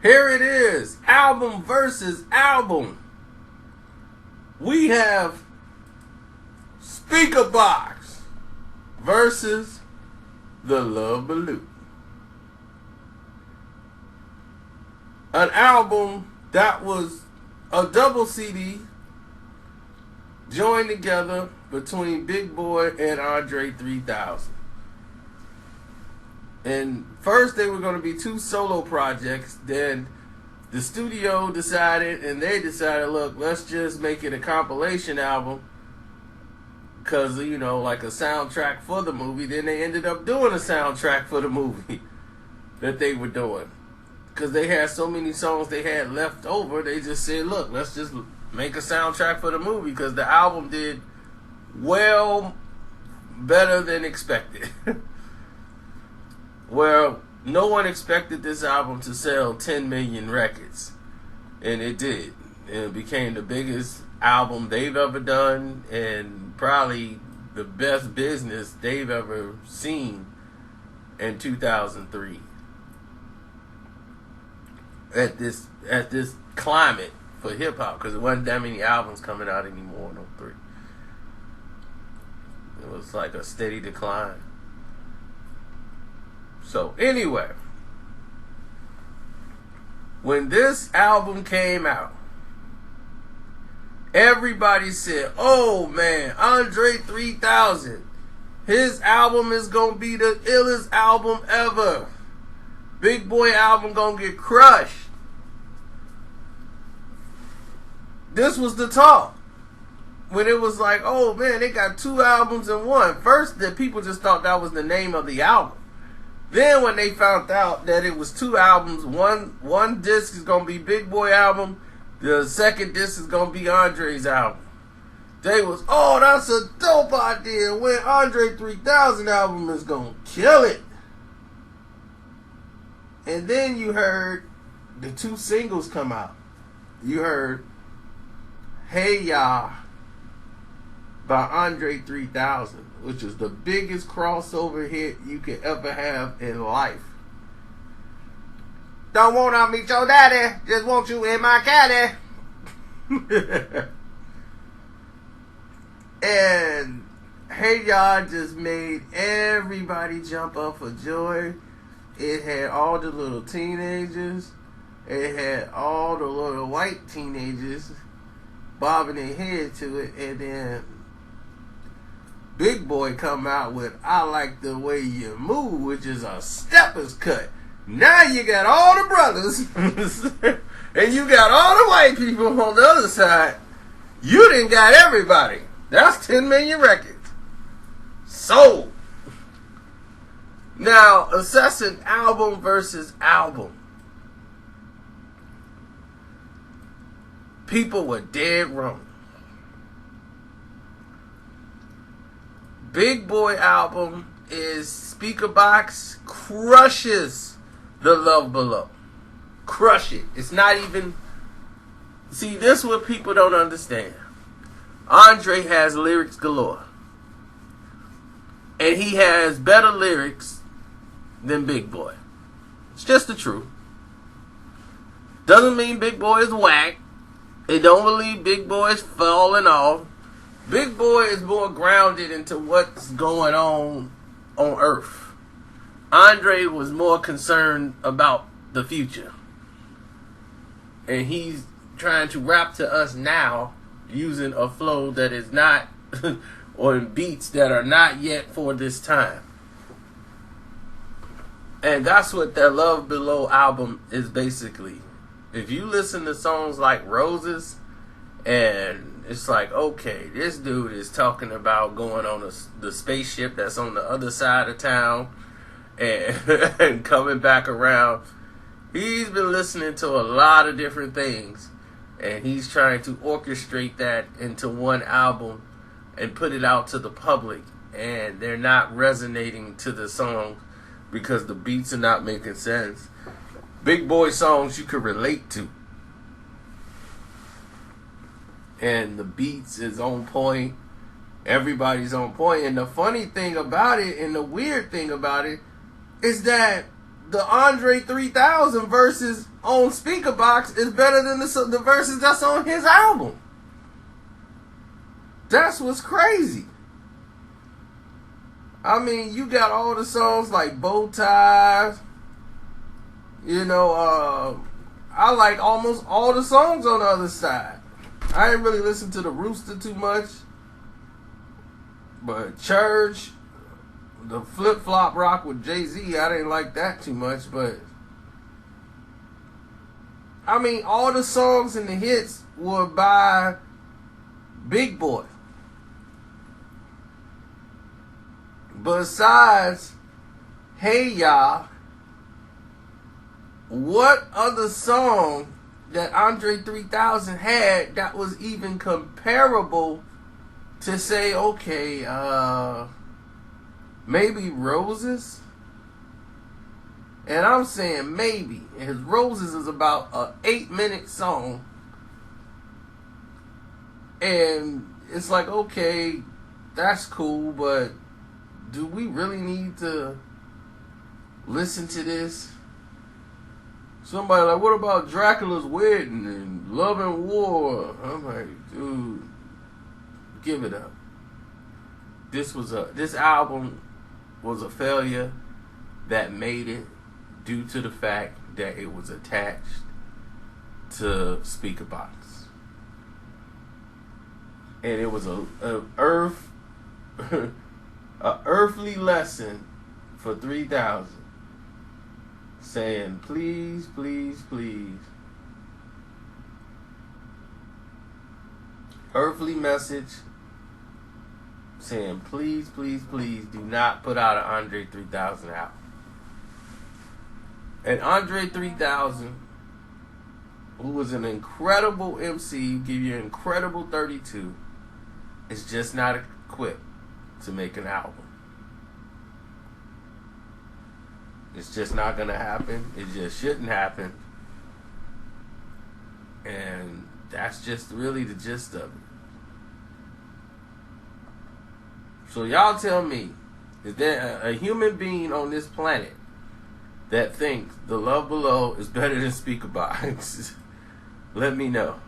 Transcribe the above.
Here it is, album versus album. We have Speakerboxxx versus The Love Balloon. An album that was a double CD joined together between Big Boy and Andre 3000. And first they were going to be two solo projects. Then the studio decided, and they decided, look, let's just make it a compilation album. Because, you know, like a soundtrack for the movie. Then they ended up doing a soundtrack for the movie that they were doing. Because they had so many songs they had left over, they just said, look, let's just make a soundtrack for the movie. Because the album did well better than expected. Well, no one expected this album to sell 10 million records. And it did. It became the biggest album they've ever done, and probably the best business they've ever seen in 2003. At this climate for hip hop, because there wasn't that many albums coming out anymore in 03. It was like a steady decline. So anyway, when this album came out, everybody said, oh man, Andre 3000, his album is gonna be the illest album ever. Big Boy album gonna get crushed. This was the talk. When it was like, oh man, they got two albums in one. First, the people just thought that was the name of the album. Then when they found out that it was two albums, one disc is gonna be Big Boy album, the second disc is gonna be Andre's album. They was, oh, that's a dope idea. When Andre 3000 album is gonna kill it. And then you heard the two singles come out. You heard Hey Ya by Andre 3000, which is the biggest crossover hit you could ever have in life. Don't wanna meet your daddy, just want you in my caddy. And Hey Ya just made everybody jump up for joy. It had all the little teenagers. It had all the little white teenagers bobbing their head to it. And then Big Boy come out with I Like the Way You Move, which is a stepper's cut. Now you got all the brothers and you got all the white people on the other side. You done got everybody. That's 10 million records sold. Now, assessing album versus album. People were dead wrong. Big Boy album is Speakerboxxx crushes The Love Below. Crush it. It's not even... See, this is what people don't understand. Andre has lyrics galore. And he has better lyrics than Big Boy. It's just the truth. Doesn't mean Big Boy is whack. It don't believe Big Boy is falling off. Big Boy is more grounded into what's going on Earth. Andre was more concerned about the future. And he's trying to rap to us now using a flow that is not, or in beats that are not yet for this time. And that's what that Love Below album is basically. If you listen to songs like Roses, and it's like, okay, this dude is talking about going on the spaceship that's on the other side of town and, and coming back around. He's been listening to a lot of different things, and he's trying to orchestrate that into one album and put it out to the public, and they're not resonating to the song because the beats are not making sense. Big Boy songs you could relate to, and the beats is on point. Everybody's on point. And the funny thing about it, and the weird thing about it, is that the Andre 3000 verses on Speakerboxxx is better than the verses that's on his album. That's what's crazy. I mean, you got all the songs like Bow Ties. You know, I like almost all the songs on the other side. I ain't really listen to the Rooster too much. But Church, the Flip Flop Rock with Jay-Z, I didn't like that too much. But, I mean, all the songs and the hits were by Big Boy. Besides Hey Ya, what other song that Andre 3000 had that was even comparable to say, okay, maybe Roses? And I'm saying maybe. And his Roses is about a 8-minute song. And it's like, okay, that's cool, but do we really need to listen to this? Somebody like, what about Dracula's Wedding and Love and War? I'm like, dude, give it up. This album was a failure that made it due to the fact that it was attached to Speakerboxxx. And it was a earthly lesson for 3000, saying, please, please, please. Earthly message saying, please, please, please do not put out an Andre 3000 album. And Andre 3000, who was an incredible MC, give you an incredible 32, is just not equipped to make an album. It's just not gonna happen. It just shouldn't happen. And that's just really the gist of it. So y'all tell me, is there a human being on this planet that thinks The Love Below is better than Speakerboxxx? Let me know.